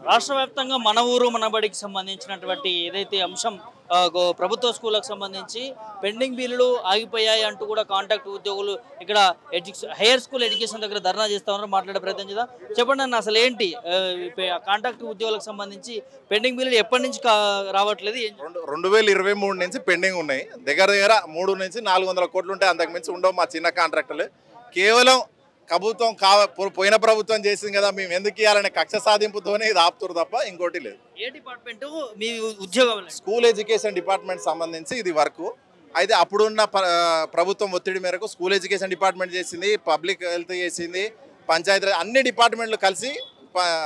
రాష్ట్ర వ్యాప్తంగా మన ఊరు మనబడికి సంబంధించినటువంటి ఏదైతే అంశం ప్రభుత్వ స్కూళ్ళకు సంబంధించి పెండింగ్ బిల్లులు ఆగిపోయాయి అంటూ కూడా కాంట్రాక్ట్ ఉద్యోగులు ఇక్కడ హైయర్ స్కూల్ ఎడ్యుకేషన్ దగ్గర ధర్నా చేస్తా ఉన్నారు. మాట్లాడే ప్రయత్నం చేద్దాం. చెప్పండి అన్న, అసలు ఏంటి కాంట్రాక్ట్ ఉద్యోగులకు సంబంధించి పెండింగ్ బిల్లులు ఎప్పటి నుంచి రావట్లేదు? 2023 నుంచి పెండింగ్ ఉన్నాయి. దగ్గర 3 నుంచి 400 కోట్లు ఉంటాయి. అంతకు మించి ఉండవు మా చిన్న కాంట్రాక్టులు. కేవలం ప్రభుత్వం పోయిన ప్రభుత్వం చేసింది కదా, మేము ఎందుకు ఇవ్వాలనే కక్ష సాధింపుతోనే ఇది ఆపుతారు తప్ప ఇంకోటి లేదు. ఏ డిపార్ట్మెంట్ మీ ఉద్యోగం? స్కూల్ ఎడ్యుకేషన్ డిపార్ట్మెంట్ సంబంధించి ఇది వర్క్. అయితే అప్పుడున్న ప్రభుత్వం ఒత్తిడి మేరకు స్కూల్ ఎడ్యుకేషన్ డిపార్ట్మెంట్ చేసింది, పబ్లిక్ హెల్త్ చేసింది, పంచాయతీ అన్ని డిపార్ట్మెంట్లు కలిసి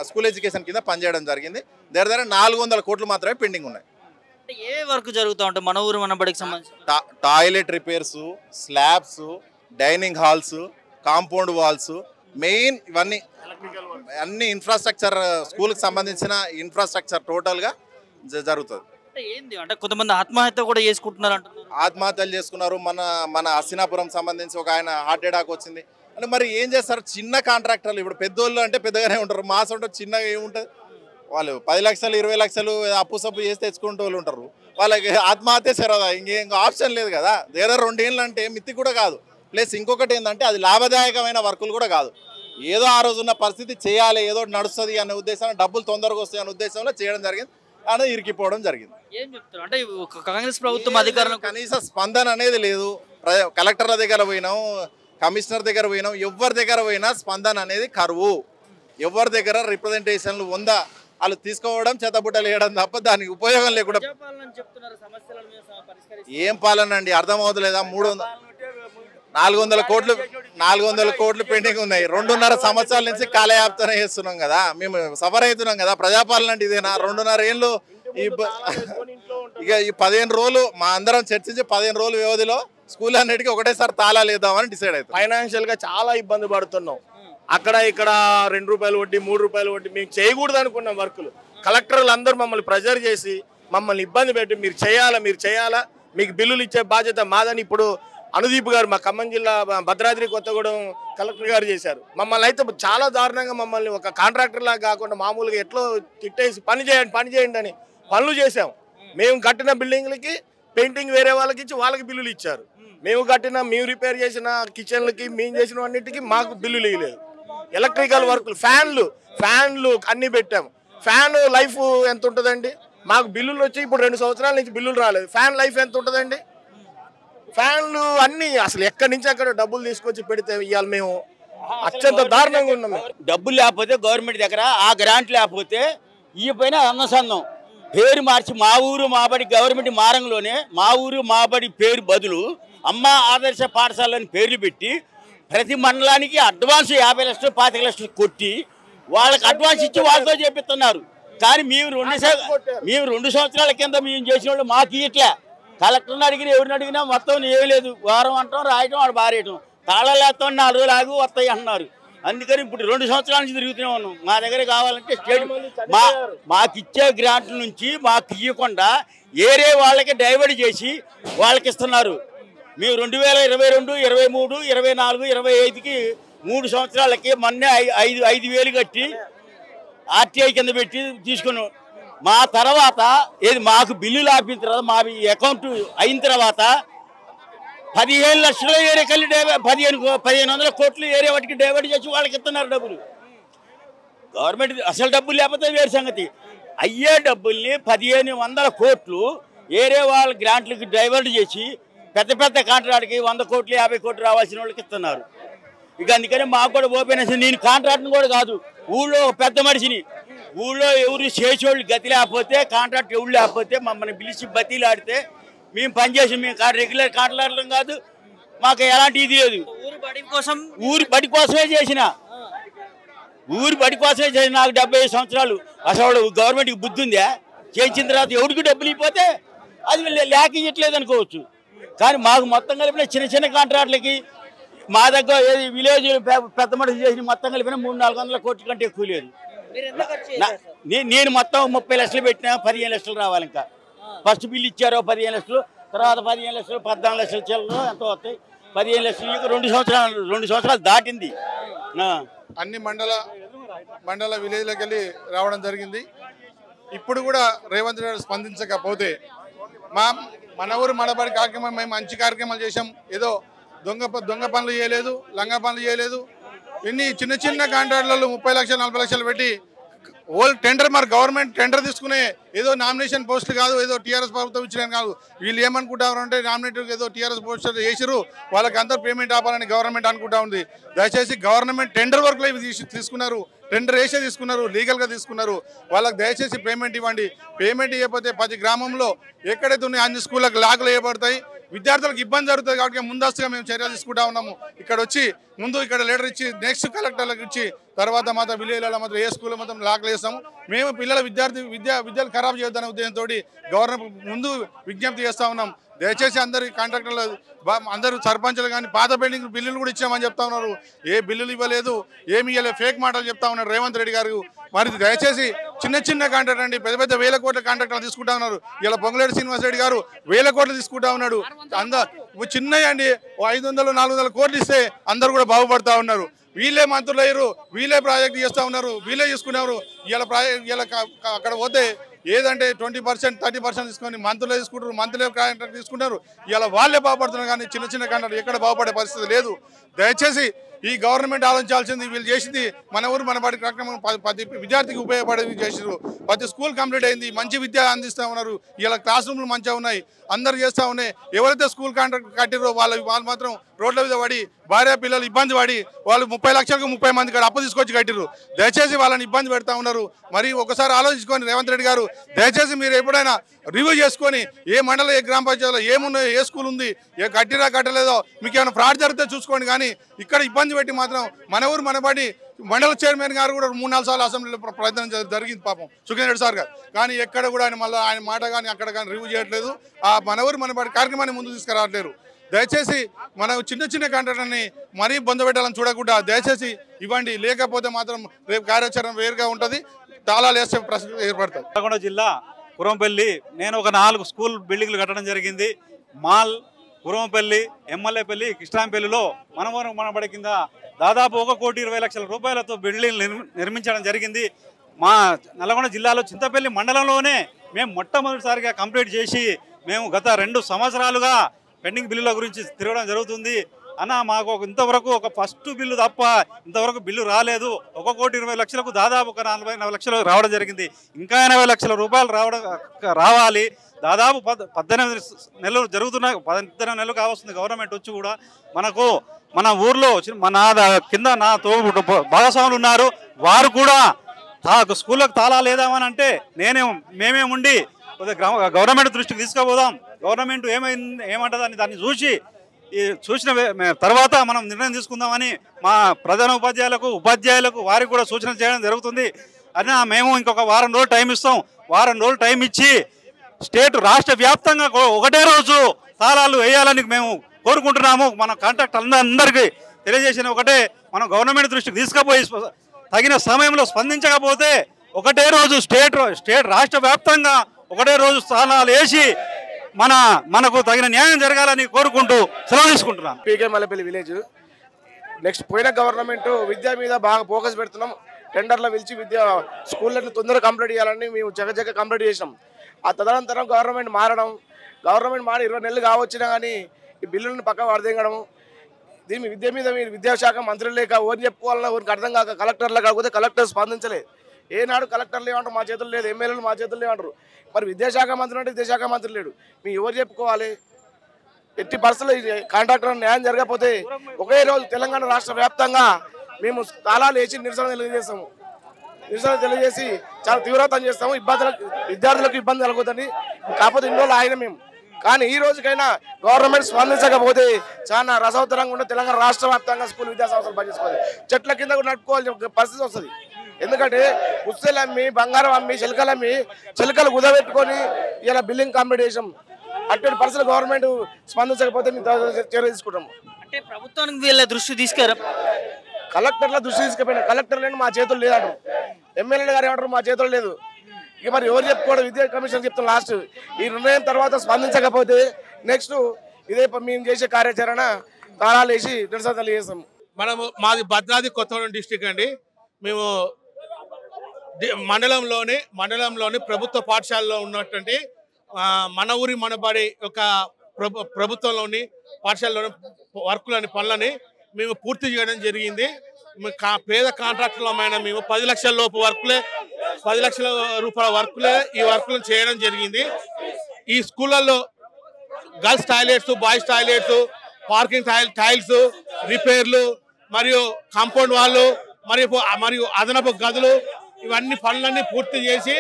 స్కూల్ ఎడ్యుకేషన్ కింద పనిచేయడం జరిగింది. దగ్గర 400 కోట్లు మాత్రమే పెండింగ్ ఉన్నాయి. ఏ వర్క్ జరుగుతూ ఉంటాయి మన ఊరు మనబడికి సంబంధించి? Toilet repairs, slabs, dining halls, compound walls, main ఇవన్నీ అన్ని ఇన్ఫ్రాస్ట్రక్చర్, స్కూల్కి సంబంధించిన ఇన్ఫ్రాస్ట్రక్చర్ టోటల్గా జరుగుతుంది. ఏంది అంటే కొంతమంది ఆత్మహత్య కూడా చేసుకుంటున్నారు అంటున్నారు. ఆత్మహత్యలు చేసుకున్నారు. మన హస్తినాపురం సంబంధించి ఒక ఆయన హార్ట్ అటాక్ వచ్చింది. అంటే మరి ఏం చేస్తారు చిన్న కాంట్రాక్టర్లు? ఇప్పుడు పెద్దోళ్ళు అంటే పెద్దగానే ఉంటారు, మాస్ ఉంటారు, చిన్నగా ఏముంటుంది. వాళ్ళు 10 లక్షలు 20 లక్షలు అప్పు సప్పు చేసి తెచ్చుకుంటూ వాళ్ళు ఉంటారు. వాళ్ళకి ఆత్మహత్య సరదా, ఇంకేం ఆప్షన్ లేదు కదా. దగ్గర 2 ఏళ్ళు అంటే మిత్తి కూడా కాదు. ప్లస్ ఇంకొకటి ఏంటంటే అది లాభదాయకమైన వర్కులు కూడా కాదు. ఏదో ఆ రోజున్న పరిస్థితి చేయాలి, ఏదో నడుస్తుంది అనే ఉద్దేశంలో, డబ్బులు తొందరగా వస్తాయి అనే ఉద్దేశంలో చేయడం జరిగింది. అనేది ఇరికిపోవడం జరిగింది. ఏం చెప్తారు అంటే కాంగ్రెస్ ప్రభుత్వం అధికారంలో కనీస స్పందన అనేది లేదు. కలెక్టర్ల దగ్గర పోయినాం, కమిషనర్ దగ్గర పోయినాం, ఎవరి దగ్గర పోయినా స్పందన అనేది కరువు. ఎవరి దగ్గర రిప్రజెంటేషన్లు ఉందా వాళ్ళు తీసుకోవడం, చేతబుట్టలు వేయడం తప్ప దానికి ఉపయోగం లేకుండా. ఏం పాలన అండి, అర్థమవుతలేదా? 400 కోట్లు పెండింగ్ ఉన్నాయి. 2.5 సంవత్సరాల నుంచి కాలయాపన చేస్తున్నాం కదా, మేము సఫర్ అవుతున్నాం కదా. ప్రజాపాలన అంటే ఇదేనా? 2.5 ఏళ్ళు ఇక ఈ 15 రోజులు మా అందరం చర్చించి 15 రోజుల వ్యవధిలో స్కూల్ అన్నిటికీ ఒకటేసారి తాళాలు వేద్దామని డిసైడ్ అవుతాం. ఫైనాన్షియల్ గా చాలా ఇబ్బంది పడుతున్నాం. అక్కడ ఇక్కడ 2 రూపాయలు వడ్డీ, 3 రూపాయలు వడ్డీ, మేము చేయకూడదు అనుకున్నాం వర్కులు. కలెక్టర్లు అందరూ మమ్మల్ని ప్రెజర్ చేసి మమ్మల్ని ఇబ్బంది పెట్టి మీరు చేయాలా, మీకు బిల్లులు ఇచ్చే బాధ్యత మాదని ఇప్పుడు అనుదీప్ గారు మా ఖమ్మం జిల్లా భద్రాద్రి కొత్తగూడెం కలెక్టర్ గారు చేశారు. మమ్మల్ని అయితే చాలా దారుణంగా మమ్మల్ని ఒక కాంట్రాక్టర్ లాగా కాకుండా మామూలుగా ఎట్లో తిట్టేసి పని చేయండి అని పనులు చేసాం. మేము కట్టిన బిల్డింగ్లకి పెయింటింగ్ వేరే వాళ్ళకి ఇచ్చి వాళ్ళకి బిల్లులు ఇచ్చారు. మేము రిపేర్ చేసిన కిచెన్లకి మేము చేసిన అన్నిటికీ మాకు బిల్లులు ఇవ్వలేదు. ఎలక్ట్రికల్ వర్కులు, ఫ్యాన్లు అన్నీ పెట్టాము. ఫ్యాన్ లైఫ్ ఎంత ఉంటుందండి? మాకు బిల్లులు వచ్చి ఇప్పుడు 2 సంవత్సరాల నుంచి బిల్లులు రాలేదు. ఫ్యాన్ లైఫ్ ఎంత ఉంటుందండి? ఫ్యాన్లు అన్నీ అసలు ఎక్కడి నుంచి అక్కడ డబ్బులు తీసుకొచ్చి పెడితే ఇవాళ మేము అత్యంత దారుణంగా ఉన్నాము. డబ్బులు లేకపోతే గవర్నమెంట్ దగ్గర ఆ గ్రాంట్ లేకపోతే ఈ పైన అన్నసందం పేరు మార్చి మా ఊరు మాబడి గవర్నమెంట్ మారంలోనే మా ఊరు మాబడి పేరు బదులు అమ్మ ఆదర్శ పాఠశాలని పేర్లు పెట్టి ప్రతి మండలానికి అడ్వాన్స్ 50 లక్షలు 25 లక్షలు కొట్టి వాళ్ళకి అడ్వాన్స్ ఇచ్చి వాళ్ళతో చేపిస్తున్నారు. కానీ మేము 2 సంవత్సరాల కింద మేము చేసిన వాళ్ళు మాకు ఇట్లా కలెక్టర్ని అడిగినా ఎవరిని అడిగినా మొత్తం ఏమీ లేదు. వారం అంటాం, రాయటం, వాడు బారేయటం, తాళాలు వేస్తాం, 4 రోజులు ఆగి వస్తాయి అంటున్నారు. అందుకని ఇప్పుడు 2 సంవత్సరాల నుంచి తిరుగుతూనే ఉన్నాం. మా దగ్గర కావాలంటే స్టేట్ మాకు ఇచ్చే గ్రాంట్ల నుంచి మాకు ఇవ్వకుండా ఏరే వాళ్ళకి డైవర్ట్ చేసి వాళ్ళకి ఇస్తున్నారు. మేము 2022, 23, 24, 25కి 3 సంవత్సరాలకి మొన్నే 5,000 కట్టి ఆర్టీఐ కింద పెట్టి తీసుకున్నాం. మా తర్వాత ఏది మాకు బిల్లులు ఆపిన తర్వాత మా అకౌంట్ అయిన తర్వాత 15 లక్షలు ఏరే కలిసి 1500 కోట్లు ఏరే వాటికి డైవర్ట్ చేసి వాళ్ళకి ఇస్తున్నారు డబ్బులు. గవర్నమెంట్ అసలు డబ్బులు లేకపోతే వేరే సంగతి. అయ్యే డబ్బుల్ని 1500 కోట్లు ఏరే వాళ్ళ గ్రాంట్లకి డైవర్ట్ చేసి పెద్ద కాంట్రాక్ట్కి 100 కోట్లు 50 కోట్లు రావాల్సిన వాళ్ళకి ఇస్తున్నారు. ఇక అందుకని మాకు కూడా ఓపెన్ వేసి నేను కాంట్రాక్ట్ని కూడా కాదు, ఊళ్ళో ఒక పెద్ద మనిషిని, ఊళ్ళో ఎవరు చేసేవాళ్ళు గతి లేకపోతే కాంట్రాక్ట్ ఎవరు లేకపోతే మమ్మల్ని పిలిచి బతీలాడితే మేము పనిచేసి మేము రెగ్యులర్ కాంట్రాక్టర్లం కాదు, మాకు ఎలాంటి ఇది లేదు. ఊరి బడి కోసమే చేసిన నాకు 75 సంవత్సరాలు. అసలు గవర్నమెంట్కి బుద్ధి ఉందా? చేయించిన తర్వాత ఎవరికి డబ్బులు ఇవ్వకపోతే అది లేక ఇవ్వట్లేదు అనుకోవచ్చు. కానీ మాకు మొత్తం కలిపిన చిన్న కాంట్రాక్టులకి మా దగ్గర ఏది విలేజ్ పెద్ద మనిషి చేసిన మొత్తం కలిపిన 300-400 కోట్ల కంటే ఎక్కువ లేదు. నేను మొత్తం 30 లక్షలు పెట్టినా 15 లక్షలు రావాలి. ఇంకా ఫస్ట్ బిల్లు ఇచ్చారు 15 లక్షలు, తర్వాత 15 లక్షలు, 14 లక్షలు చిల్లర ఎంతో వస్తాయి. 15 లక్షలు 2 సంవత్సరాలు దాటింది. అన్ని మండల మండల విలేజ్లోకి వెళ్ళి రావడం జరిగింది. ఇప్పుడు కూడా రేవంత్ రెడ్డి స్పందించకపోతే మన ఊరు మనబడి కార్యక్రమం మేము మంచి కార్యక్రమాలు చేసాం. ఏదో దొంగ పనులు చేయలేదు, లంగా పనులు చేయలేదు. ఇన్ని చిన్న చిన్న కాంట్రాక్టర్లు 30 లక్షలు 40 లక్షలు పెట్టి ఓల్ టెండర్ మరి గవర్నమెంట్ టెండర్ తీసుకునే ఏదో నామినేషన్ పోస్టులు కాదు, ఏదో టీఆర్ఎస్ ప్రభుత్వం ఇచ్చిన కాదు. వీళ్ళు ఏమనుకుంటారు అంటే నామినేటర్ ఏదో టీఆర్ఎస్ పోస్టులు వేసిరు, వాళ్ళకి అందరూ పేమెంట్ ఆపాలని గవర్నమెంట్ అనుకుంటా ఉంది. దయచేసి గవర్నమెంట్ టెండర్ వర్క్లో ఇవి తీసుకున్నారు, టెండర్ వేసే తీసుకున్నారు, లీగల్గా తీసుకున్నారు. వాళ్ళకి దయచేసి పేమెంట్ ఇవ్వండి. పేమెంట్ ఇవ్వకపోతే 10 గ్రామంలో ఎక్కడైతే ఉన్నాయో అన్ని స్కూళ్ళకి లాకులు వేయబడతాయి. విద్యార్థులకు ఇబ్బంది జరుగుతుంది కాబట్టి ముందస్తుగా మేము చర్యలు తీసుకుంటా ఉన్నాము. ఇక్కడ వచ్చి ముందు ఇక్కడ లెటర్ ఇచ్చి నెక్స్ట్ కలెక్టర్లకు ఇచ్చి తర్వాత మాత్రం విలేజ్లలో మాత్రం ఏ స్కూల్లో మాత్రం లాక్లు వేస్తాము. మేము పిల్లల విద్యలు ఖరాబ్ చేయొద్దనే ఉద్దేశంతో గవర్నమెంట్ ముందు విజ్ఞప్తి చేస్తూ ఉన్నాం. దయచేసి అందరు కాంట్రాక్టర్లు అందరూ సర్పంచులు కానీ పాత పెండింగ్ బిల్లులు కూడా ఇచ్చామని చెప్తా ఉన్నారు. ఏ బిల్లులు ఇవ్వలేదు, ఏమి ఇవ్వలేదు, ఫేక్ మాటలు చెప్తా ఉన్నారు రేవంత్ రెడ్డి గారు. మరి దయచేసి చిన్న కాంట్రాక్టర్ అండి, పెద్ద వేల కోట్ల కాంట్రాక్టర్లు తీసుకుంటా ఉన్నారు. ఇలా పొంగులేటి శ్రీనివాస్ రెడ్డి గారు వేల కోట్లు తీసుకుంటా ఉన్నాడు. చిన్నవి అండి 500-400 కోట్లు ఇస్తే అందరూ కూడా బాగుపడతా ఉన్నారు. వీళ్ళే మంత్రులు అయ్యారు, వీళ్ళే ప్రాజెక్ట్ చేస్తూ ఉన్నారు, వీళ్ళే తీసుకున్నారు. ఇలా అక్కడ పోతే ఏదంటే 20% 30% తీసుకొని మంత్రులే తీసుకుంటారు, మంత్రులే కాంట్రాక్ట్ తీసుకుంటారు. ఇలా వాళ్ళే బాగుపడుతున్నారు కానీ చిన్న కాంట్రాక్ట్ ఎక్కడ బాగుపడే పరిస్థితి లేదు. దయచేసి ఈ గవర్నమెంట్ ఆలోచించాల్సింది. వీళ్ళు చేసింది మన ఊరు మన బడి కార్యక్రమం 10 విద్యార్థికి ఉపయోగపడేది చేసారు. 10 స్కూల్ కంప్లీట్ అయింది, మంచి విద్య అందిస్తూ ఉన్నారు. ఇలా క్లాస్ రూమ్లు మంచిగా ఉన్నాయి, అందరు చేస్తూ ఉన్నాయి. ఎవరైతే స్కూల్ కాంట్రాక్ట్ కట్టిరో వాళ్ళు మాత్రం రోడ్ల మీద పడి భార్య పిల్లలు ఇబ్బంది పడి వాళ్ళు 30 లక్షలకు 30 మంది కాడ అప్పు తీసుకొచ్చి కట్టిరు. దయచేసి వాళ్ళని ఇబ్బంది పెడతా ఉన్నారు. మరి ఒకసారి ఆలోచించుకొని రేవంత్ రెడ్డి గారు దయచేసి మీరు ఎప్పుడైనా రివ్యూ చేసుకొని ఏ మండల ఏ గ్రామ పంచాయతీలో ఏమున్నాయో ఏ స్కూల్ ఉంది ఏ కట్టిరా కట్టలేదో మీకు ఏమైనా ఫ్రాడ్ జరిగితే చూసుకోండి. కానీ ఇక్కడ ఇబ్బంది పెట్టి మాత్రం మన ఊరు మనబడి మండల చైర్మన్ గారు కూడా 3-4 సార్లు అసెంబ్లీలో ప్రయత్నం జరిగింది పాపం సుఖేంద్ర రెడ్డి సార్ గారు. కానీ ఎక్కడ కూడా ఆయన మాట కానీ అక్కడ కానీ రివ్యూ చేయట్లేదు. ఆ మన ఊరు మనబడి కార్యక్రమాన్ని ముందుకు తీసుకురావట్లేరు. దయచేసి మనం చిన్న కాంట్రాక్టర్ని మరీ బొందబెట్టాలని చూడకుండా దయచేసి ఇవ్వండి. లేకపోతే మాత్రం రేపు కార్యాచరణ వేరుగా ఉంటుంది, తాళాలు వేసే ప్రశ్న ఏర్పడుతుంది. నల్గొండ జిల్లా కురంపల్లి నేను ఒక 4 స్కూల్ బిల్డింగ్లు కట్టడం జరిగింది. మాల్, కురంపల్లి, ఎమ్మెల్యేపల్లి, కృష్ణాంపల్లిలో మన బడి కింద దాదాపు 1,20,00,000 రూపాయలతో బిల్డింగ్ నిర్మించడం జరిగింది. మా నల్గొండ జిల్లాలో చింతపల్లి మండలంలోనే మేము మొట్టమొదటిసారిగా కంప్లీట్ చేసి మేము గత 2 సంవత్సరాలుగా పెండింగ్ బిల్లుల గురించి తిరగడం జరుగుతుంది. అన్న మాకు ఇంతవరకు ఒక ఫస్ట్ బిల్లు తప్ప ఇంతవరకు బిల్లు రాలేదు. 1,20,00,000కు దాదాపు ఒక 40 లక్షలు రావడం జరిగింది. ఇంకా 80 లక్షల రూపాయలు రావాలి. దాదాపు 18 నెలలు జరుగుతున్నాయి, 18 నెలలు కావస్తుంది గవర్నమెంట్ వచ్చి కూడా. మనకు మన ఊర్లో కింద నా భాగస్వాములు ఉన్నారు, వారు కూడా స్కూళ్ళకు తాళాలు లేదామని అంటే మేమే ఉండి గవర్నమెంట్ దృష్టికి తీసుకుపోదాం, గవర్నమెంట్ ఏమంటుందని దాన్ని చూసిన తర్వాత మనం నిర్ణయం తీసుకుందామని మా ప్రధాన ఉపాధ్యాయులకు వారికి కూడా సూచన చేయడం జరుగుతుంది. అని మేము ఇంకొక వారం రోజులు టైం ఇస్తాం. వారం రోజులు టైం ఇచ్చి రాష్ట్ర వ్యాప్తంగా ఒకటే రోజు తాళాలు వేయాలని మేము కోరుకుంటున్నాము. మన కాంట్రాక్ట్ అందరికీ తెలియజేసిన ఒకటే, మనం గవర్నమెంట్ దృష్టికి తీసుకుపోయి తగిన సమయంలో స్పందించకపోతే ఒకటే రోజు రాష్ట్ర వ్యాప్తంగా ఒకటే రోజు తాళాలు వేసి మనకు తగిన న్యాయం జరగాలని కోరుకుంటూ సెలవు తీసుకుంటున్నాను. పీకే మల్లెపల్లి విలేజ్. నెక్స్ట్ పోయిన గవర్నమెంట్ విద్య మీద బాగా ఫోకస్ పెడుతున్నాం. టెండర్లో పిలిచి స్కూళ్ళని తొందరగా కంప్లీట్ చేయాలని మేము జగజగ కంప్లీట్ చేసాం. ఆ తదనంతరం గవర్నమెంట్ మారి 20 నెలలు కావచ్చినా కానీ ఈ బిల్లులను పక్క వరదేయడం, దీని విద్య మీద మీరు విద్యాశాఖ మంత్రులు లేక ఓని చెప్పుకోవాలన్నా ఓరికి అర్థం కాక కలెక్టర్లు కాకపోతే కలెక్టర్ స్పందించలేదు. ఏనాడు కలెక్టర్లు ఏమంటారు మా చేతులు లేదు, ఎమ్మెల్యేలు మా చేతులు లేవంటారు. మరి విద్యాశాఖ మంత్రి అంటే విద్యాశాఖ మంత్రి లేడు, మీరు ఎవరు చెప్పుకోవాలి? ఎట్టి పరిస్థితుల్లో కాంట్రాక్టర్ న్యాయం జరగకపోతే ఒకే రోజు తెలంగాణ రాష్ట్ర వ్యాప్తంగా మేము తాళాలు వేసి నిరసన తెలియజేసి చాలా తీవ్రతం చేస్తాము. విద్యార్థులకు ఇబ్బంది కలుగుతుంది. కాకపోతే ఇన్ని రోజులు ఆయన మేము కానీ ఈ రోజుకైనా గవర్నమెంట్ స్పందించకపోతే చాలా రసవత్తరంగా ఉండే తెలంగాణ రాష్ట్ర వ్యాప్తంగా స్కూల్ విద్యా సంస్థలు పనిచేసుకోవాలి. చెట్ల కింద కూడా నడుపుకోవాల్సిన పరిస్థితి వస్తుంది. ఎందుకంటే పుస్తలు అమ్మి బంగారం అమ్మి చిలకలు కుదబెట్టుకొని ఇలా బిల్డింగ్ కంప్లీట్ చేసాం. అటువంటి పరిస్థితులు గవర్నమెంట్ స్పందించకపోతే మేము చర్య తీసుకుంటాము. అంటే ప్రభుత్వానికి వీళ్ళ దృష్టి తీసుకురా, కలెక్టర్ల దృష్టి తీసుకుపోయినా కలెక్టర్లు మా చేతులు లేదంటారు, ఎమ్మెల్యేలు గారు ఏమంటారు మా చేతులు లేదు. ఇక మరి ఎవరు చెప్పుకోవడం? విద్యా కమిషన్ చెప్తాం. లాస్ట్ ఈ నిర్ణయం తర్వాత స్పందించకపోతే నెక్స్ట్ ఇదే మేము చేసే కార్యాచరణ తాళాలు వేసి నిరసన తెలియజేస్తాం. మాది భద్రాద్రి కొత్తగూడెం డిస్టిక్ అండి. మేము మండలంలోని ప్రభుత్వ పాఠశాలలో ఉన్నటువంటి మన ఊరి మనబడి యొక్క ప్రభుత్వంలోని పాఠశాలలోని పనులని మేము పూర్తి చేయడం జరిగింది. పేద కాంట్రాక్టర్లమైన మేము 10 లక్షల లోపు వర్కులే 10 లక్షల రూపాయల వర్కులే ఈ వర్కులను చేయడం జరిగింది. ఈ స్కూళ్ళల్లో girls toilets, boys toilets, parking tiles రిపేర్లు మరియు కాంపౌండ్ వాళ్ళు మరియు అదనపు గదులు ఇవన్నీ పనులన్నీ పూర్తి చేసి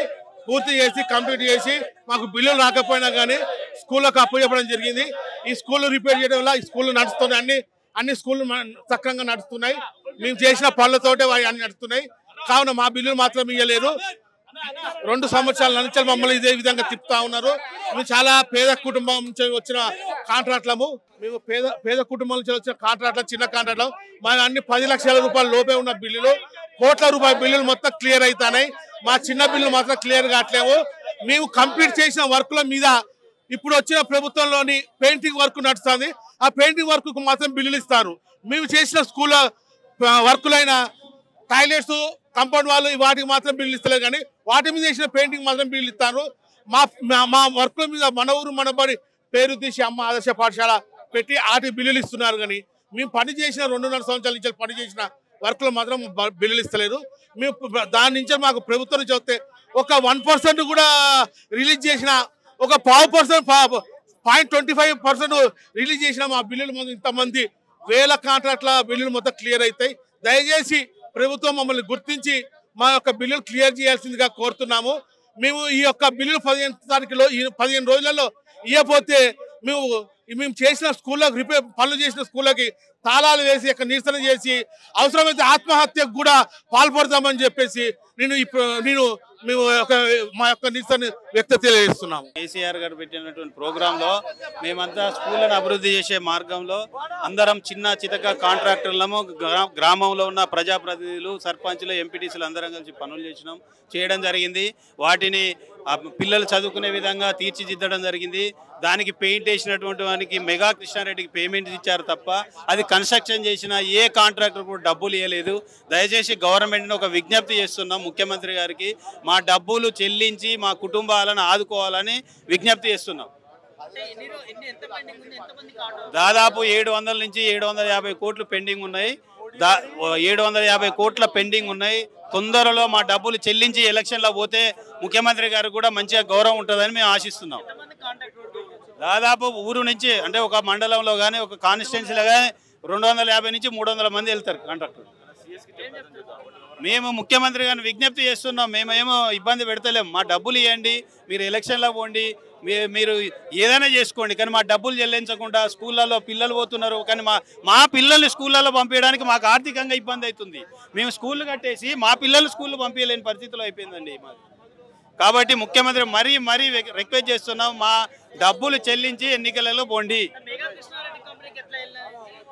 కంప్లీట్ చేసి మాకు బిల్లులు రాకపోయినా కానీ స్కూళ్ళకు అప్పచెప్పడం జరిగింది. ఈ స్కూళ్ళు రిపేర్ చేయడం వల్ల ఈ స్కూళ్ళు నడుస్తున్నాయి. అన్ని స్కూళ్ళు సక్రంగా నడుస్తున్నాయి. మేము చేసిన పనులతోటే అన్ని నడుస్తున్నాయి. కావున మా బిల్లులు మాత్రం ఇవ్వలేదు. 2 సంవత్సరాల నుంచి మమ్మల్ని ఇదే విధంగా తిప్పుతా ఉన్నారు. మేము చాలా పేద కుటుంబం నుంచి వచ్చిన కాంట్రాక్ట్లము. మేము పేద కుటుంబం నుంచి వచ్చిన కాంట్రాక్ట్లు, చిన్న కాంట్రాక్ట్లు. మా అన్ని 10 లక్షల రూపాయల లోపే ఉన్న బిల్లులు, కోట్ల రూపాయల బిల్లులు మొత్తం క్లియర్ అవుతున్నాయి. మా చిన్న బిల్లులు మాత్రం క్లియర్ కావట్లేవు. మేము కంప్లీట్ చేసిన వర్కుల మీద ఇప్పుడు వచ్చిన ప్రభుత్వంలోని పెయింటింగ్ వర్క్ నడుస్తుంది. ఆ పెయింటింగ్ వర్క్ మాత్రం బిల్లులు ఇస్తారు. మేము చేసిన స్కూల్ వర్కులైన టాయిలెట్స్, కాంపౌండ్ వాళ్ళు వాటికి మాత్రం బిల్లు ఇస్తలేదు, కానీ వాటి మీద చేసిన పెయింటింగ్ మాత్రం బిల్లు ఇస్తారు. మా వర్కుల మీద మన ఊరు మనబడి పేరు తీసి అమ్మ ఆదర్శ పాఠశాల పెట్టి వాటి బిల్లులు ఇస్తున్నారు. కానీ మేము పని చేసిన 2.5 సంవత్సరాల నుంచి పని చేసిన వర్కులు మాత్రం బిల్లులు ఇస్తలేదు. మేము దాని నుంచి మాకు ప్రభుత్వం నుంచి వస్తే ఒక 1% కూడా రిలీజ్ చేసిన, ఒక 0.25% రిలీజ్ చేసిన మా బిల్లులు మొత్తం ఇంతమంది వేల కాంట్రాక్ట్ల బిల్లులు మొత్తం క్లియర్ అవుతాయి. దయచేసి ప్రభుత్వం మమ్మల్ని గుర్తించి మా యొక్క బిల్లులు క్లియర్ చేయాల్సిందిగా కోరుతున్నాము. మేము ఈ యొక్క బిల్లులు 15 తారీఖులో 15 రోజులలో ఇవ్వకపోతే మేము చేసిన స్కూళ్ళకి పనులు చేసిన స్కూళ్ళకి తాళాలు వేసి ఇక్కడ నిరసన చేసి అవసరమైతే ఆత్మహత్యకు కూడా పాల్పడతామని చెప్పేసి మేము మా యొక్క నిరసన వ్యక్తం తెలియజేస్తున్నాము. కేసీఆర్ గారు పెట్టినటువంటి ప్రోగ్రాంలో మేమంతా స్కూళ్ళను అభివృద్ధి చేసే మార్గంలో అందరం చిన్న చితక కాంట్రాక్టర్లము, గ్రామంలో ఉన్న ప్రజాప్రతినిధులు, సర్పంచులు, ఎంపీటీసీలు అందరం కలిసి పనులు చేయడం జరిగింది. వాటిని పిల్లలు చదువుకునే విధంగా తీర్చిదిద్దడం జరిగింది. దానికి పెయింట్ వేసినటువంటి వానికి మెగా కృష్ణారెడ్డికి పేమెంట్ ఇచ్చారు తప్ప అది కన్స్ట్రక్షన్ చేసిన ఏ కాంట్రాక్టర్ కూడా డబ్బులు ఇవ్వలేదు. దయచేసి గవర్నమెంట్ని ఒక విజ్ఞప్తి చేస్తున్నాం ముఖ్యమంత్రి గారికి, మా డబ్బులు చెల్లించి మా కుటుంబాలను ఆదుకోవాలని విజ్ఞప్తి చేస్తున్నాం. దాదాపు 700 నుంచి 750 కోట్లు పెండింగ్ ఉన్నాయి. 750 కోట్ల పెండింగ్ ఉన్నాయి. తొందరలో మా డబ్బులు చెల్లించి ఎలక్షన్లో పోతే ముఖ్యమంత్రి గారు కూడా మంచిగా గౌరవం ఉంటుందని మేము ఆశిస్తున్నాం. దాదాపు ఊరు నుంచి అంటే ఒక మండలంలో కానీ ఒక కాన్స్టిట్యున్సీలో కానీ 250 నుంచి 300 మంది వెళ్తారు కాంట్రాక్టర్. మేము ముఖ్యమంత్రి గారిని విజ్ఞప్తి చేస్తున్నాం. మేమేమో ఇబ్బంది పెడతలేము. మా డబ్బులు ఇవ్వండి, మీరు ఎలక్షన్లో పోండి, మీరు ఏదైనా చేసుకోండి, కానీ మా డబ్బులు చెల్లించకుండా స్కూళ్ళల్లో పిల్లలు పోతున్నారు. కానీ మా పిల్లల్ని స్కూళ్ళల్లో పంపించడానికి మాకు ఆర్థికంగా ఇబ్బంది అవుతుంది. మేము స్కూళ్ళు కట్టేసి మా పిల్లలు స్కూళ్ళు పంపించలేని పరిస్థితిలో అయిపోయిందండి మాది. కాబట్టి ముఖ్యమంత్రి మరీ రిక్వెస్ట్ చేస్తున్నాం, మా డబ్బులు చెల్లించి ఎన్నికలలో పోండి.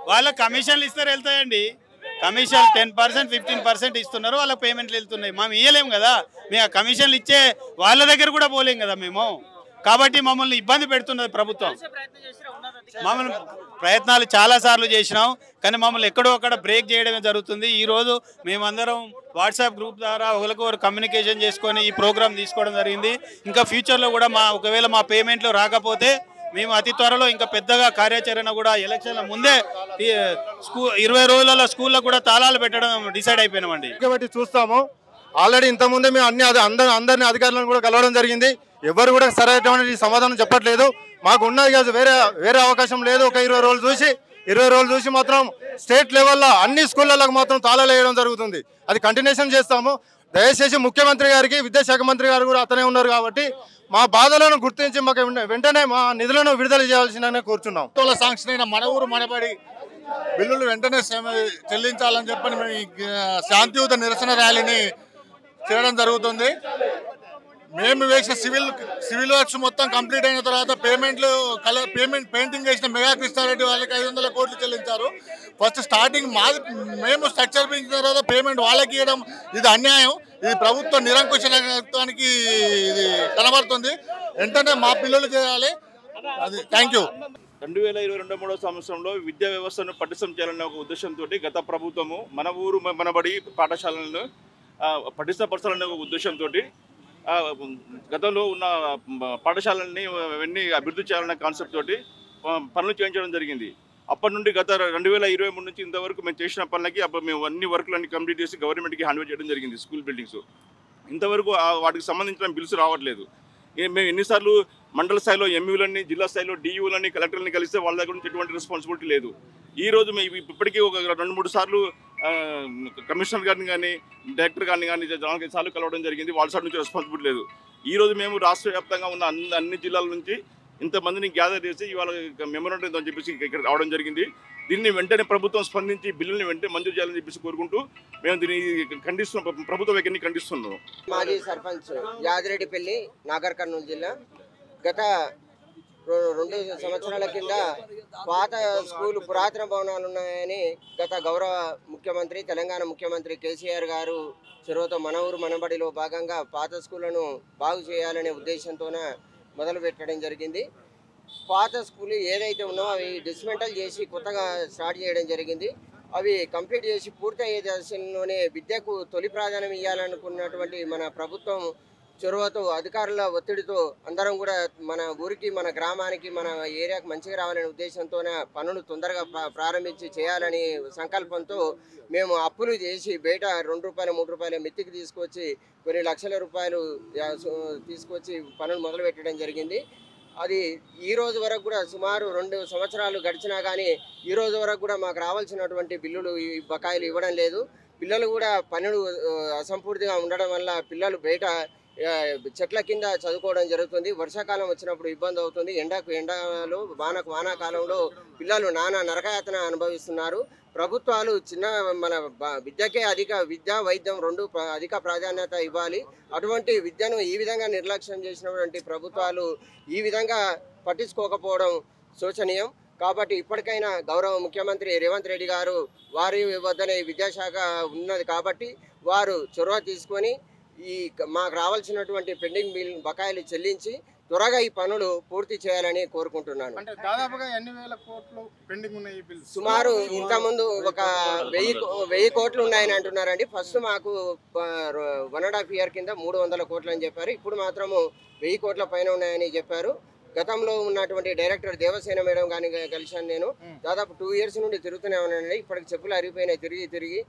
వాళ్ళ కమిషన్లు ఇస్తారు, వెళ్తాయండి. కమిషన్ 10%, 15% ఇస్తున్నారు, వాళ్ళ పేమెంట్లు వెళ్తున్నాయి. మేము ఇవ్వలేము కదా. మేము ఆ కమిషన్లు ఇచ్చే వాళ్ళ దగ్గర కూడా పోలేం కదా మేము. కాబట్టి మమ్మల్ని ఇబ్బంది పెడుతున్నది ప్రభుత్వం. మమ్మల్ని ప్రయత్నాలు చాలాసార్లు చేసినాం, కానీ మమ్మల్ని ఎక్కడో అక్కడ బ్రేక్ చేయడమే జరుగుతుంది. ఈరోజు మేమందరం వాట్సాప్ గ్రూప్ ద్వారా ఒకరికొకరు కమ్యూనికేషన్ చేసుకొని ఈ ప్రోగ్రాం తీసుకోవడం జరిగింది. ఇంకా ఫ్యూచర్లో కూడా ఒకవేళ మా పేమెంట్లు రాకపోతే మేము అతి త్వరలో ఇంకా పెద్దగా కార్యాచరణ కూడా ఎలక్షన్ల ముందే 20 రోజులలో స్కూల్లో కూడా తాళాలు పెట్టడం డిసైడ్ అయిపోయినామండి. కాబట్టి చూస్తాము. ఆల్రెడీ ఇంతకుముందే మేము అందరిని అధికారులను కూడా కలవడం జరిగింది. ఎవరు కూడా సరైనటువంటి సమాధానం చెప్పట్లేదు. మాకు ఉన్నది కాదు, వేరే అవకాశం లేదు. ఒక 20 రోజులు చూసి మాత్రం స్టేట్ లెవెల్లో అన్ని స్కూళ్ళకు మాత్రం తాళాలు వేయడం జరుగుతుంది. అది కంటిన్యూషన్ చేస్తాము. దయచేసి ముఖ్యమంత్రి గారికి, విద్యాశాఖ మంత్రి గారు కూడా అతనే ఉన్నారు కాబట్టి మా బాధలను గుర్తించి మాకు వెంటనే మా నిధులను విడుదల చేయాల్సిందని కోరుచున్నాం. శాంక్షన్ అయిన మన ఊరు మనబడి బిల్లులు వెంటనే చెల్లించాలని చెప్పని మేము శాంతియుత నిరసన ర్యాలీని చేయడం జరుగుతుంది. మేము వేసిన సివిల్ వర్క్స్ మొత్తం కంప్లీట్ అయిన తర్వాత పెయింటింగ్ వేసిన మెగా కృష్ణారెడ్డి వాళ్ళకి 500 కోట్లు చెల్లించారు. ఫస్ట్ స్టార్టింగ్ మేము స్ట్రక్చర్ పెంచిన తర్వాత పేమెంట్ వాళ్ళకి ఇవ్వడం ఇది అన్యాయం. ఇది ప్రభుత్వ నిరంకుశానికి ఇది కనబడుతుంది. వెంటనే మా పిల్లలు చేయాలి. అది థ్యాంక్ యూ. 2022 సంవత్సరంలో విద్యా వ్యవస్థను పటిష్టం చేయాలనే ఒక ఉద్దేశంతో గత ప్రభుత్వము మన ఊరు మనబడి పాఠశాలను పటిష్టపరచాలనే ఉద్దేశంతో గతంలో ఉన్న పాఠశాలల్ని అవన్నీ అభివృద్ధి చేయాలనే కాన్సెప్ట్ తోటి పనులు చేయించడం జరిగింది. అప్పటి నుండి గత 2023 నుంచి ఇంతవరకు మేము చేసిన పనులకి అప్పుడు మేము అన్ని వర్కులన్నీ కంప్లీట్ చేసి గవర్నమెంట్కి హ్యాండ్ ఓవర్ చేయడం జరిగింది. స్కూల్ బిల్డింగ్స్ ఇంతవరకు వాటికి సంబంధించిన బిల్స్ రావట్లేదు. మేము ఎన్నిసార్లు మండల స్థాయిలో ఎంయూలని, జిల్లా స్థాయిలో డియూలని, కలెక్టర్ని కలిస్తే వాళ్ళ దగ్గర నుంచి ఎటువంటి రెస్పాన్సిబిలిటీ లేదు. ఈరోజు మేము ఇప్పటికీ ఒక 2-3 సార్లు కమిషనర్ గారిని కానీ డైరెక్టర్ గారిని కానీ 4-5 సార్లు కలవడం జరిగింది. వాళ్ళ సైడ్ నుంచి రెస్పాన్సిబిలిటీ లేదు. ఈరోజు మేము రాష్ట్ర వ్యాప్తంగా ఉన్న అన్ని జిల్లాల నుంచి ఇంతమందిని గ్యాదర్ చేసి ఇవాళ మెమోరాండం అని చెప్పేసి ఇక్కడ రావడం జరిగింది. దీన్ని వెంటనే ప్రభుత్వం స్పందించి బిల్లుని వెంటనే మంజూరు చేయాలని చెప్పేసి కోరుకుంటూ మేము దీన్ని ఖండిస్తున్నాం, ప్రభుత్వ వైఖరిని ఖండిస్తున్నాం. మాజీ సర్పంచ్ యాదిరెడ్డిపల్లి, నాగర్ కర్నూలు జిల్లా. గత 2 సంవత్సరాల కింద పాత స్కూలు పురాతన భవనాలు ఉన్నాయని గత గౌరవ ముఖ్యమంత్రి, తెలంగాణ ముఖ్యమంత్రి కేసీఆర్ గారు చొరవతో మన ఊరు మనబడిలో భాగంగా పాత స్కూళ్లను బాగు చేయాలనే ఉద్దేశంతోనే మొదలు పెట్టడం జరిగింది. పాత స్కూల్ ఏదైతే ఉన్నావో అవి డిస్మెంటల్ చేసి కొత్తగా స్టార్ట్ చేయడం జరిగింది. అవి కంప్లీట్ చేసి పూర్తయ్యే దశలోనే విద్యకు తొలి ప్రాధాన్యం ఇవ్వాలనుకున్నటువంటి మన ప్రభుత్వం చొరవతో, అధికారుల ఒత్తిడితో అందరం కూడా మన ఊరికి, మన గ్రామానికి, మన ఏరియాకి మంచిగా రావాలనే ఉద్దేశంతోనే పనులు తొందరగా ప్రారంభించి చేయాలని సంకల్పంతో మేము అప్పులు చేసి బయట 2 రూపాయలు 3 రూపాయల మిత్తికి తీసుకొచ్చి కొన్ని లక్షల రూపాయలు తీసుకొచ్చి పనులు మొదలు పెట్టడం జరిగింది. అది ఈ రోజు వరకు కూడా సుమారు 2 సంవత్సరాలు గడిచినా కానీ ఈ రోజు వరకు కూడా మాకు రావాల్సినటువంటి బిల్లులు, ఈ బకాయిలు ఇవ్వడం లేదు. పిల్లలు కూడా పనులు అసంపూర్తిగా ఉండడం వల్ల పిల్లలు బయట చెట్ల కింద చదువుకోవడం జరుగుతుంది. వర్షాకాలం వచ్చినప్పుడు ఇబ్బంది అవుతుంది. ఎండలో వానాకాలంలో పిల్లలు నానా నరకయాతన అనుభవిస్తున్నారు. ప్రభుత్వాలు మన విద్యకే విద్య, వైద్యం 2 అధిక ప్రాధాన్యత ఇవ్వాలి. అటువంటి విద్యను ఈ విధంగా నిర్లక్ష్యం చేసినటువంటి ప్రభుత్వాలు ఈ విధంగా పట్టించుకోకపోవడం శోచనీయం. కాబట్టి ఇప్పటికైనా గౌరవ ముఖ్యమంత్రి రేవంత్ రెడ్డి గారు వారి వద్దనే విద్యాశాఖ ఉన్నది కాబట్టి వారు చొరవ తీసుకొని మాకు రావాల్సినటువంటి పెండింగ్ బిల్ బకాయిలు చెల్లించి త్వరగా ఈ పనులు పూర్తి చేయాలని కోరుకుంటున్నాను. అంటే దాదాపుగా ఎన్ని వేల కోట్లు పెండింగ్ ఉన్నాయి ఈ బిల్? సుమారు ఇంతకుముందు ఒక 1000 కోట్లు ఉన్నాయని అంటున్నారండి. ఫస్ట్ మాకు 1.5 year కింద 300 కోట్లు అని చెప్పారు. ఇప్పుడు మాత్రము 1000 కోట్ల పైన ఉన్నాయని చెప్పారు. గతంలో ఉన్నటువంటి డైరెక్టర్ దేవసేన మేడం కానీ కలిశాను నేను. దాదాపు 2 years నుండి తిరుగుతూనే ఉన్నానండి. ఇప్పటికి చెప్పులు అరిగిపోయినాయి తిరిగి.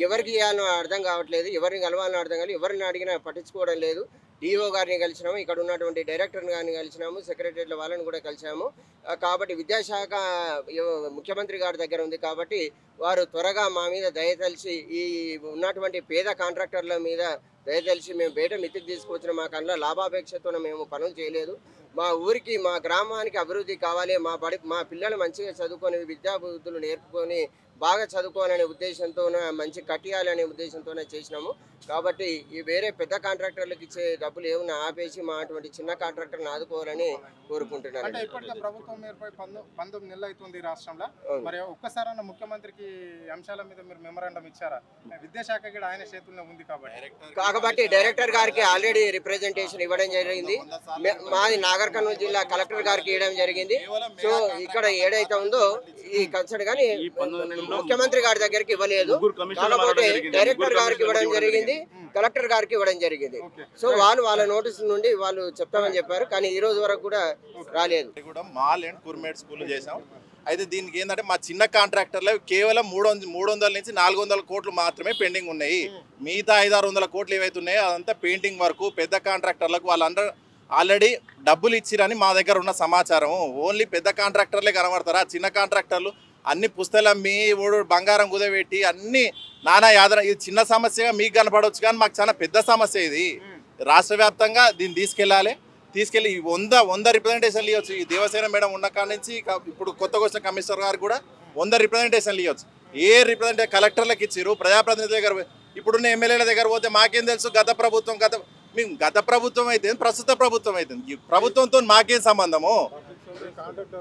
ఎవరికి ఇవ్వాలనో అర్థం కావట్లేదు, ఎవరిని కలవాలనో అర్థం కాలేదు, ఎవరిని అడిగినా పట్టించుకోవడం లేదు. డిఓ గారిని కలిసినాము, ఇక్కడ ఉన్నటువంటి డైరెక్టర్ గారిని కలిసినాము, సెక్రటరీల వాళ్ళని కూడా కలిసాము. కాబట్టి విద్యాశాఖ ముఖ్యమంత్రి గారి దగ్గర ఉంది కాబట్టి వారు త్వరగా మా మీద దయతలిచి ఈ ఉన్నటువంటి పేద కాంట్రాక్టర్ల మీద దయతలిచి మేము బయట మిత్తికి తీసుకొచ్చిన మా కన్నా లాభాపేక్షతో మేము పనులు చేయలేదు. మా ఊరికి, మా గ్రామానికి అభివృద్ధి కావాలి, మా పిల్లలు మంచిగా చదువుకొని విద్యాబుద్ధులు నేర్పుకొని బాగా చదువుకోవాలనే ఉద్దేశంతో మంచి కట్టియాలనే ఉద్దేశంతోనే చేసినాము. కాబట్టి ఈ వేరే పెద్ద కాంట్రాక్టర్లకు ఇచ్చే డబ్బులు ఏమన్నా ఆపేసి మా అటువంటి చిన్న కాంట్రాక్టర్లను ఆదుకోవాలని కోరుకుంటున్నాను. అంటే ఇప్పటికే ప్రభుత్వం ఏర్పడి 19 నెలలు అవుతుంది రాష్ట్రంలో. మరి ఒక్కసారైనా ముఖ్యమంత్రికి అంశాల మీద మీరు మెమరాండం ఇచ్చారా? విద్యాశాఖ కూడా ఆయన చేతుల్లో ఉంది కాబట్టి డైరెక్టర్ గారికి ఆల్రెడీ రిప్రజెంటేషన్ ఇవ్వడం జరిగింది. మాది నాగర్ కర్నూలు జిల్లా కలెక్టర్ గారికి ఇవ్వడం జరిగింది. సో ఇక్కడ ఏదైతే ఉందో ఈ కన్సర్న్ కానీ ముఖ్యమంత్రి గారి దగ్గరికి ఇవ్వలేదు. కాకపోతే డైరెక్టర్ గారికి ఇవ్వడం జరిగింది, కలెక్టర్ గారికి ఇవ్వడం జరిగింది. సో వాళ్ళ నోటీస్ నుండి వాళ్ళు చెప్తామని చెప్పారు, కానీ ఈ రోజు వరకు కూడా రాలేదు. మాల్ అండ్ కుర్మేట్ స్కూల్ చేసాం. అయితే దీనికి ఏంటంటే మా చిన్న కాంట్రాక్టర్లు కేవలం 300 నుంచి 400 కోట్లు మాత్రమే పెండింగ్ ఉన్నాయి. మిగతా 500-600 కోట్లు ఏవైతే ఉన్నాయో అదంతా పెయింటింగ్ వరకు పెద్ద కాంట్రాక్టర్లకు వాళ్ళందరూ ఆల్రెడీ డబ్బులు ఇచ్చిరని మా దగ్గర ఉన్న సమాచారం. ఓన్లీ పెద్ద కాంట్రాక్టర్లే కనబడతారా? చిన్న కాంట్రాక్టర్లు అన్ని పుస్తకాలు మీ బంగారం కుదబెట్టి అన్ని నానా యాదన. ఇది చిన్న సమస్యగా మీకు కనపడవచ్చు, కానీ మాకు చాలా పెద్ద సమస్య ఇది. రాష్ట్ర వ్యాప్తంగా దీన్ని తీసుకెళ్ళి 100 రిప్రజెంటేషన్లు ఇవ్వచ్చు. ఈ దేవసేన మేడం ఉన్న కాడ నుంచి ఇప్పుడు కొత్తగా వచ్చిన కమిషనర్ గారు కూడా 100 రిప్రజెంటేషన్లు ఇవ్వచ్చు. ఏ రిప్రజెంటేషన్ కలెక్టర్లకు ఇచ్చారు, ప్రజాప్రతినిధుల దగ్గర, ఇప్పుడున్న ఎమ్మెల్యేల దగ్గర పోతే మాకేం తెలుసు? గత ప్రభుత్వం అయితే ప్రస్తుత ప్రభుత్వం అవుతుంది. ఈ ప్రభుత్వంతో మాకేం సంబంధము?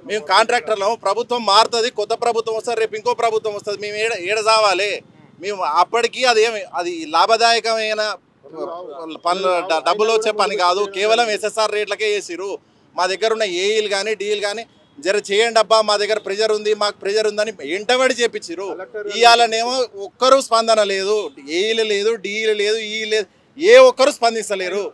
మేము కాంట్రాక్టర్లు, ప్రభుత్వం మారుతుంది, కొత్త ప్రభుత్వం వస్తుంది, రేపు ఇంకో ప్రభుత్వం వస్తుంది, మేము ఏడ చావాలి? మేము అప్పటికి అది లాభదాయకమైన పనులు, డబ్బులు వచ్చే పని కాదు. కేవలం SSR రేట్లకే వేసిరు. మా దగ్గర ఉన్న ఏఈలు కానీ డీలు కానీ జర చేయండి అబ్బా, మా దగ్గర ప్రెజర్ ఉంది, మాకు ప్రెజర్ ఉందని ఎంటబడి చేపించారు. ఇవాళనేమో ఒక్కరూ స్పందన లేదు, ఏఈలు లేదు, డిఈలు లేదు, ఈ లేదు, ఏ ఒక్కరు స్పందిస్తలేరు.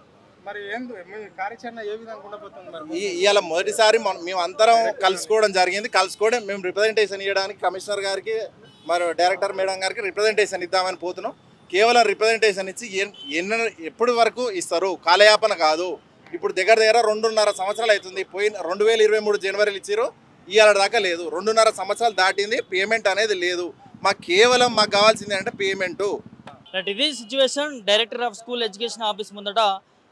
ఇవాళ మొదటిసారి మేము అందరం కలుసుకోవడం జరిగింది. కలుసుకోవడం మేము రిప్రజెంటేషన్ ఇవ్వడానికి కమిషనర్ గారికి మరి డైరెక్టర్ మేడం గారికి రిప్రజెంటేషన్ ఇద్దామని పోతున్నాం. కేవలం రిప్రజెంటేషన్ ఇచ్చి ఎప్పటి వరకు ఇస్తారు, కాలయాపన కాదు. ఇప్పుడు దగ్గర 2.5 సంవత్సరాలు అవుతుంది. 2023 జనవరిలో ఇచ్చారు, ఇవాళ దాకా లేదు. 2.5 సంవత్సరాలు దాటింది, పేమెంట్ అనేది లేదు. మాకు కావాల్సింది అంటే పేమెంటు. ఇది situation. Director of school education office ముందట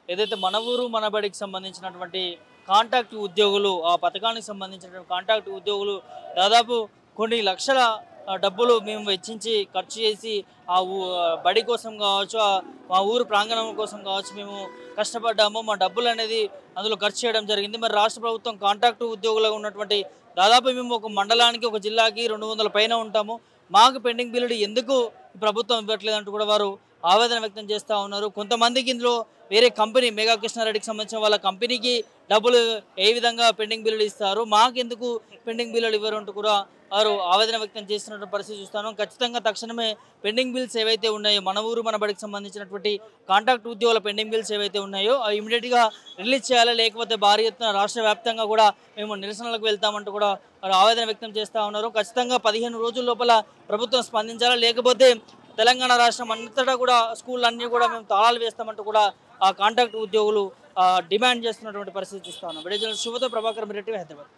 ఏదైతే మన ఊరు మన బడికి సంబంధించినటువంటి కాంట్రాక్ట్ ఉద్యోగులు, ఆ పథకానికి సంబంధించినటువంటి కాంట్రాక్ట్ ఉద్యోగులు దాదాపు కొన్ని లక్షల డబ్బులు మేము వెచ్చించి ఖర్చు చేసి ఆ బడి కోసం కావచ్చు, మా ఊరు ప్రాంగణం కోసం కావచ్చు మేము కష్టపడ్డాము. మా డబ్బులు అనేది అందులో ఖర్చు చేయడం జరిగింది. మరి రాష్ట్ర ప్రభుత్వం కాంట్రాక్టు ఉద్యోగులుగా ఉన్నటువంటి దాదాపు మేము ఒక మండలానికి, ఒక జిల్లాకి 200 పైన ఉంటాము. మాకు పెండింగ్ బిల్లులు ఎందుకు ప్రభుత్వం ఇవ్వట్లేదంటూ కూడా వారు ఆవేదన వ్యక్తం చేస్తూ ఉన్నారు. కొంతమందికి ఇందులో వేరే కంపెనీ మెగా కృష్ణారెడ్డికి సంబంధించిన వాళ్ళ కంపెనీకి డబ్బులు ఏ విధంగా పెండింగ్ బిల్లులు ఇస్తారు, మాకెందుకు పెండింగ్ బిల్లులు ఇవ్వరు అంటూ కూడా వారు ఆవేదన వ్యక్తం చేస్తున్నటువంటి పరిస్థితి చూస్తాను. ఖచ్చితంగా తక్షణమే పెండింగ్ బిల్స్ ఏవైతే ఉన్నాయో, మన ఊరు మన బడికి సంబంధించినటువంటి కాంట్రాక్ట్ ఉద్యోగుల పెండింగ్ బిల్స్ ఏవైతే ఉన్నాయో అవి ఇమీడియట్గా రిలీజ్ చేయాలి, లేకపోతే భారీ ఎత్తున రాష్ట్ర వ్యాప్తంగా కూడా మేము నిరసనలకు వెళ్తామంటూ కూడా వారు ఆవేదన వ్యక్తం చేస్తూ ఉన్నారు. ఖచ్చితంగా 15 రోజుల లోపల ప్రభుత్వం స్పందించాలా, లేకపోతే తెలంగాణ రాష్ట్రం అంతటా కూడా స్కూళ్ళన్నీ కూడా మేము తాళాలు వేస్తామంటూ కూడా ఆ కాంట్రాక్ట్ ఉద్యోగులు డిమాండ్ చేస్తున్నటువంటి పరిస్థితి చూస్తా ఉన్నాం. విడేజల్ శుభతో ప్రభాకర్ మిరెడ్డి, హైదరాబాద్.